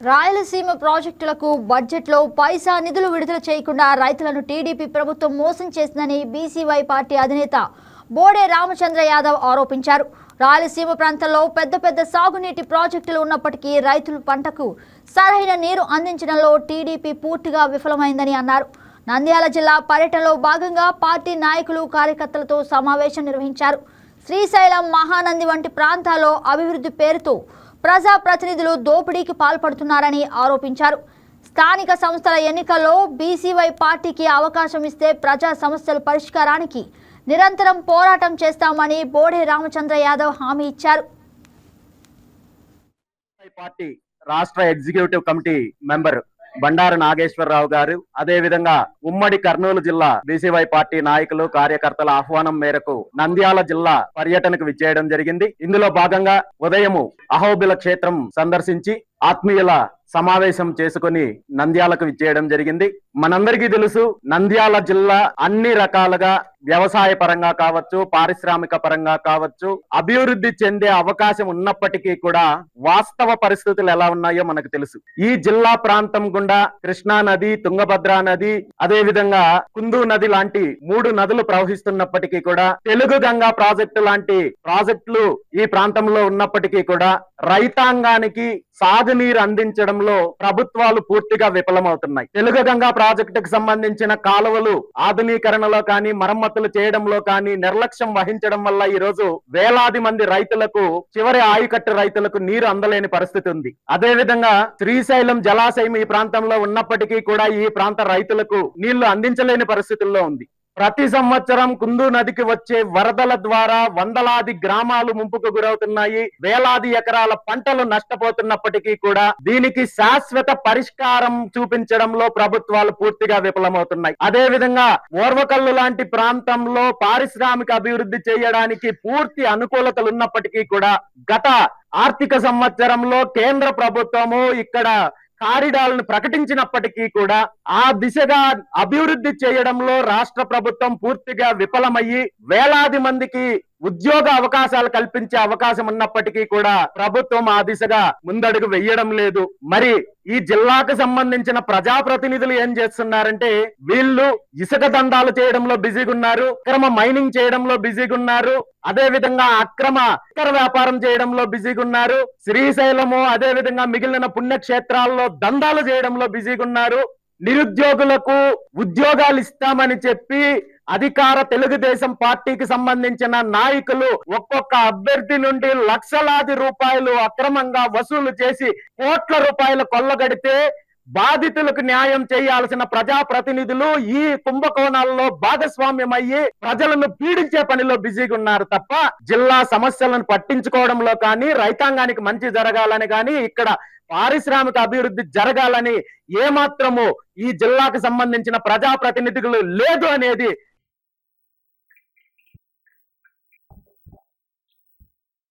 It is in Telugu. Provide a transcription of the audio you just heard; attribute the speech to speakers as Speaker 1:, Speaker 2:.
Speaker 1: రాయలసీమ ప్రాజెక్టులకు బడ్జెట్లో పైసా నిధులు విడుదల చేయకుండా రైతులను టీడీపీ ప్రభుత్వం మోసం చేసిందని బీసీవై పార్టీ అధినేత బోడే రామచంద్ర యాదవ్ ఆరోపించారు. రాయలసీమ ప్రాంతంలో పెద్ద పెద్ద సాగునీటి ప్రాజెక్టులు ఉన్నప్పటికీ రైతుల పంటకు సరైన నీరు అందించడంలో టీడీపీ పూర్తిగా విఫలమైందని అన్నారు. నంద్యాల జిల్లా పర్యటనలో భాగంగా పార్టీ నాయకులు కార్యకర్తలతో సమావేశం నిర్వహించారు. శ్రీశైలం, మహానంది వంటి ప్రాంతాల్లో అభివృద్ధి పేరుతో ప్రజాప్రతినిధులు దోపిడీకి పాల్పడుతున్నారని ఆరోపించారు. స్థానిక సంస్థల ఎన్నికల్లో బీసీవై పార్టీకి అవకాశం ఇస్తే ప్రజా సమస్యల పరిష్కారానికి నిరంతరం పోరాటం చేస్తామని బోడే రామచంద్ర యాదవ్ హామీ ఇచ్చారు.
Speaker 2: పార్టీ రాష్ట్ర executive committee member Bandaru Nageswararao గారు, అదే విధంగా ఉమ్మడి కర్నూలు జిల్లా బీసీవై పార్టీ నాయకులు కార్యకర్తల ఆహ్వానం మేరకు నంద్యాల జిల్లా పర్యటనకు విచ్చేయడం జరిగింది. ఇందులో భాగంగా ఉదయము అహోబిల క్షేత్రం సందర్శించి ఆత్మీయుల సమావేశం చేసుకుని నంద్యాలకు విచ్చేయడం జరిగింది. మనందరికీ తెలుసు, నంద్యాల జిల్లా అన్ని రకాలుగా వ్యవసాయ పరంగా కావచ్చు, పారిశ్రామిక పరంగా కావచ్చు, అభివృద్ధి చెందే అవకాశం ఉన్నప్పటికీ కూడా వాస్తవ పరిస్థితులు ఎలా ఉన్నాయో మనకు తెలుసు. ఈ జిల్లా ప్రాంతం గుండా కృష్ణా నది, తుంగభద్ర నది, అదే విధంగా కుందు నది లాంటి 3 నదులు ప్రవహిస్తున్నప్పటికీ కూడా తెలుగు గంగా ప్రాజెక్టు లాంటి ప్రాజెక్టులు ఈ ప్రాంతంలో ఉన్నప్పటికీ కూడా రైతాంగానికి సాగునీరు అందించడంలో ప్రభుత్వాలు పూర్తిగా విఫలమవుతున్నాయి. తెలుగు గంగా ప్రాజెక్టుకు సంబంధించిన కాలువలు ఆధునీకరణలో కానీ, మరమ్మతులు చేయడంలో కానీ నిర్లక్ష్యం వహించడం వల్ల ఈ రోజు వేలాది మంది రైతులకు, చివరి ఆయుకట్టు రైతులకు నీరు అందలేని పరిస్థితి ఉంది. అదే విధంగా శ్రీశైలం జలాశయం ఈ ప్రాంతంలో ఉన్నప్పటికీ కూడా ఈ ప్రాంత రైతులకు నీళ్లు అందించలేని పరిస్థితుల్లో ఉంది. ప్రతి సంవత్సరం కుందు నదికి వచ్చే వరదల ద్వారా వందలాది గ్రామాలు ముంపుకు గురవుతున్నాయి. వేలాది ఎకరాల పంటలు నష్టపోతున్నప్పటికీ కూడా దీనికి శాశ్వత పరిష్కారం చూపించడంలో ప్రభుత్వాలు పూర్తిగా విఫలమవుతున్నాయి. అదే విధంగా ఓర్వకల్లు లాంటి ప్రాంతంలో పారిశ్రామిక అభివృద్ధి చేయడానికి పూర్తి అనుకూలతలు ఉన్నప్పటికీ కూడా గత ఆర్థిక సంవత్సరంలో కేంద్ర ప్రభుత్వము ఇక్కడ కారిడార్లను ప్రకటించినప్పటికీ కూడా ఆ దిశగా అభివృద్ధి చేయడంలో రాష్ట్ర ప్రభుత్వం పూర్తిగా విఫలమయ్యి వేలాది మందికి ఉద్యోగ అవకాశాలు కల్పించే అవకాశం ఉన్నప్పటికీ కూడా ప్రభుత్వం ఆ దిశగా ముందడుగు వెయ్యడం లేదు. మరి ఈ జిల్లాకు సంబంధించిన ప్రజాప్రతినిధులు ఏం చేస్తున్నారంటే, వీళ్ళు ఇసుక దందాలు చేయడంలో బిజీగా ఉన్నారు, అక్రమ మైనింగ్ చేయడంలో బిజీగా ఉన్నారు, అదే విధంగా అక్రమ ఇతర వ్యాపారం చేయడంలో బిజీగా ఉన్నారు, శ్రీశైలము అదే విధంగా మిగిలిన పుణ్యక్షేత్రాల్లో దందాలు చేయడంలో బిజీగా ఉన్నారు. నిరుద్యోగులకు ఉద్యోగాలు ఇస్తామని చెప్పి అధికార తెలుగుదేశం పార్టీకి సంబంధించిన నాయకులు ఒక్కొక్క అభ్యర్థి నుండి లక్షలాది రూపాయలు అక్రమంగా వసూలు చేసి కోట్ల రూపాయలు కొల్లగడితే బాధితులకు న్యాయం చేయాల్సిన ప్రజాప్రతినిధులు ఈ కుంభకోణాల్లో భాగస్వామ్యం అయ్యి ప్రజలను పీడించే పనిలో బిజీగా ఉన్నారు తప్ప జిల్లా సమస్యలను పట్టించుకోవడంలో కానీ, రైతాంగానికి మంచి జరగాలని కానీ, ఇక్కడ పారిశ్రామిక అభివృద్ధి జరగాలని ఏమాత్రము ఈ జిల్లాకు సంబంధించిన ప్రజాప్రతినిధులు లేదు అనేది